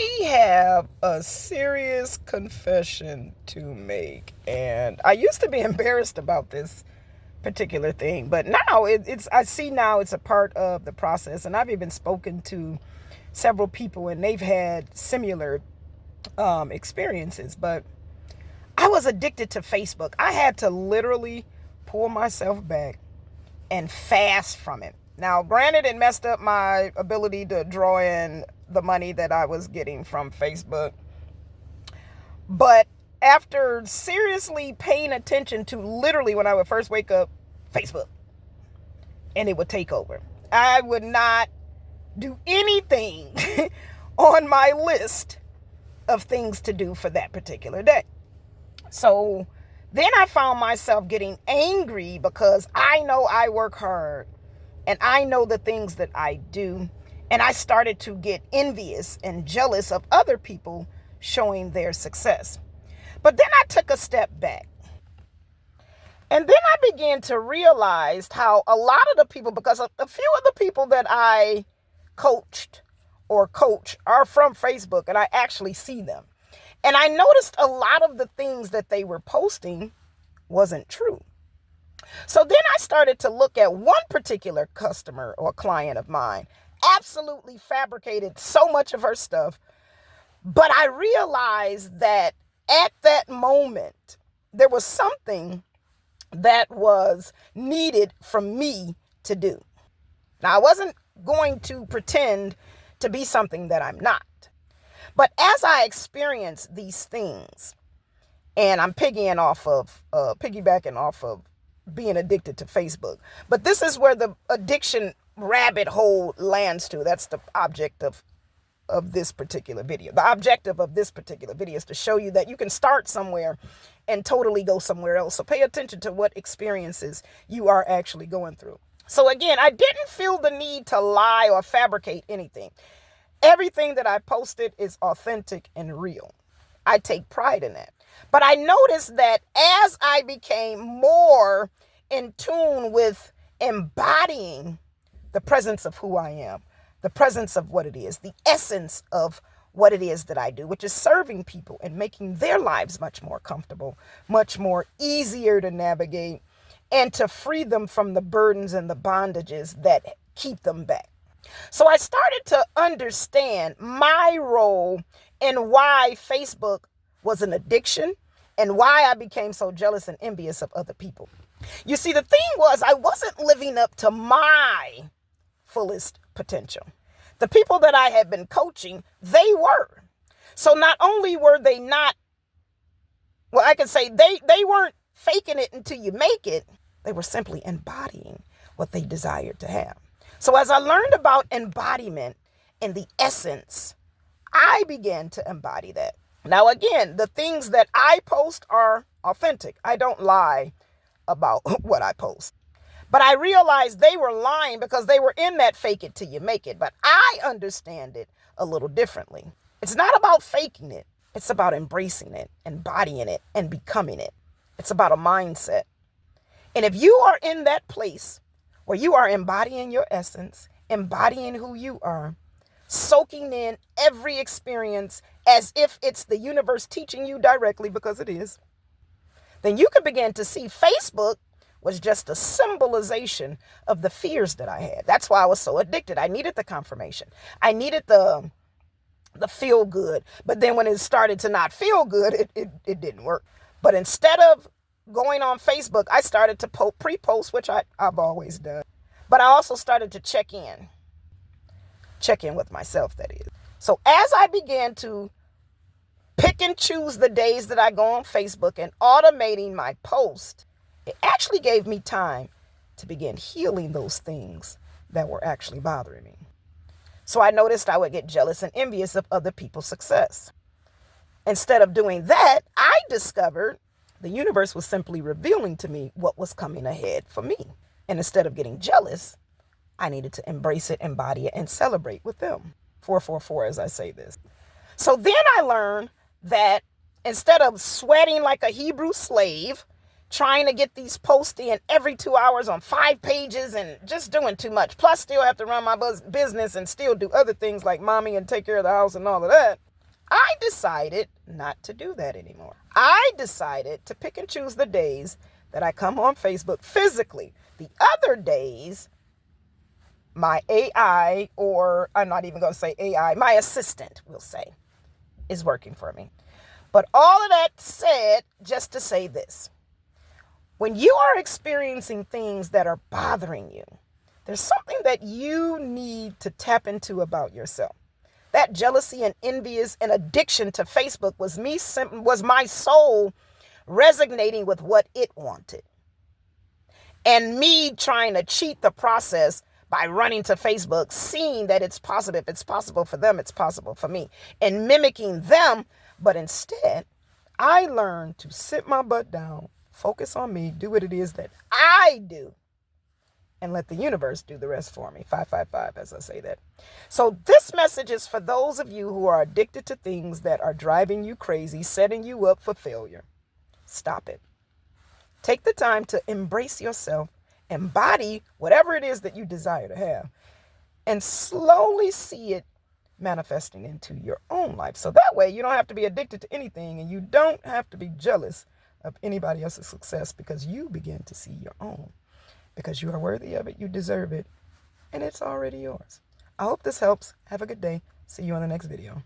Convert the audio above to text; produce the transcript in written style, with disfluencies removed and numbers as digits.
I have a serious confession to make, and I used to be embarrassed about this particular thing, but now it's I see now it's a part of the process, and I've even spoken to several people, and they've had similar experiences. But I was addicted to Facebook. I had to literally pull myself back and fast from it. Now, granted, it messed up my ability to draw in the money that I was getting from Facebook. But after seriously paying attention to literally when I would first wake up, Facebook, and it would take over. I would not do anything on my list of things to do for that particular day. So then I found myself getting angry because I know I work hard and I know the things that I do. And I started to get envious and jealous of other people showing their success. But then I took a step back. And then I began to realize how a lot of the people, because a few of the people that I coached or coach are from Facebook, and I actually see them. And I noticed a lot of the things that they were posting wasn't true. So then I started to look at one particular customer or client of mine, absolutely fabricated so much of her stuff. But I realized that at that moment, there was something that was needed from me to do. Now, I wasn't going to pretend to be something that I'm not. But as I experience these things, and I'm piggybacking off of being addicted to Facebook, but this is where the addiction rabbit hole lands to. That's the object of this particular video. The objective of this particular video is to show you that you can start somewhere and totally go somewhere else. So pay attention to what experiences you are actually going through. So again, I didn't feel the need to lie or fabricate anything. Everything that I posted is authentic and real. I take pride in that. But I noticed that as I became more in tune with embodying the presence of who I am, the presence of what it is, the essence of what it is that I do, which is serving people and making their lives much more comfortable, much more easier to navigate, and to free them from the burdens and the bondages that keep them back. So I started to understand my role and why Facebook was an addiction and why I became so jealous and envious of other people. You see, the thing was, I wasn't living up to my fullest potential. The people that I had been coaching, they were. So not only were they not, well, I can say they weren't faking it until you make it. They were simply embodying what they desired to have. So as I learned about embodiment and the essence, I began to embody that. Now, again, the things that I post are authentic. I don't lie about what I post. But I realized they were lying because they were in that fake it till you make it. But I understand it a little differently. It's not about faking it. It's about embracing it, embodying it, and becoming it. It's about a mindset. And if you are in that place where you are embodying your essence, embodying who you are, soaking in every experience as if it's the universe teaching you directly, because it is, then you can begin to see Facebook was just a symbolization of the fears that I had. That's why I was so addicted. I needed the confirmation. I needed the feel good. But then when it started to not feel good, it didn't work. But instead of going on Facebook, I started to pre-post, which I've always done. But I also started to check in with myself, that is. So as I began to pick and choose the days that I go on Facebook and automating my post, it actually gave me time to begin healing those things that were actually bothering me. So I noticed I would get jealous and envious of other people's success. Instead of doing that, I discovered the universe was simply revealing to me what was coming ahead for me. And instead of getting jealous, I needed to embrace it, embody it, and celebrate with them. 444 as I say this. So then I learned that instead of sweating like a Hebrew slave, trying to get these posts in every 2 hours on 5 pages and just doing too much, plus still have to run my business and still do other things like mommy and take care of the house and all of that, I decided not to do that anymore. I decided to pick and choose the days that I come on Facebook physically. The other days, my AI, or I'm not even going to say AI, my assistant, we'll say, is working for me. But all of that said, just to say this. When you are experiencing things that are bothering you, there's something that you need to tap into about yourself. That jealousy and envious and addiction to Facebook was my soul resonating with what it wanted. And me trying to cheat the process by running to Facebook, seeing that it's possible. If it's possible for them, it's possible for me. And mimicking them. But instead, I learned to sit my butt down, focus on me, do what it is that I do, and let the universe do the rest for me. 555, as I say that. So this message is for those of you who are addicted to things that are driving you crazy, setting you up for failure. Stop it. Take the time to embrace yourself, embody whatever it is that you desire to have, and slowly see it manifesting into your own life. So that way you don't have to be addicted to anything, and you don't have to be jealous of anybody else's success, because you begin to see your own. Because you are worthy of it, you deserve it, and it's already yours. I hope this helps. Have a good day. See you on the next video.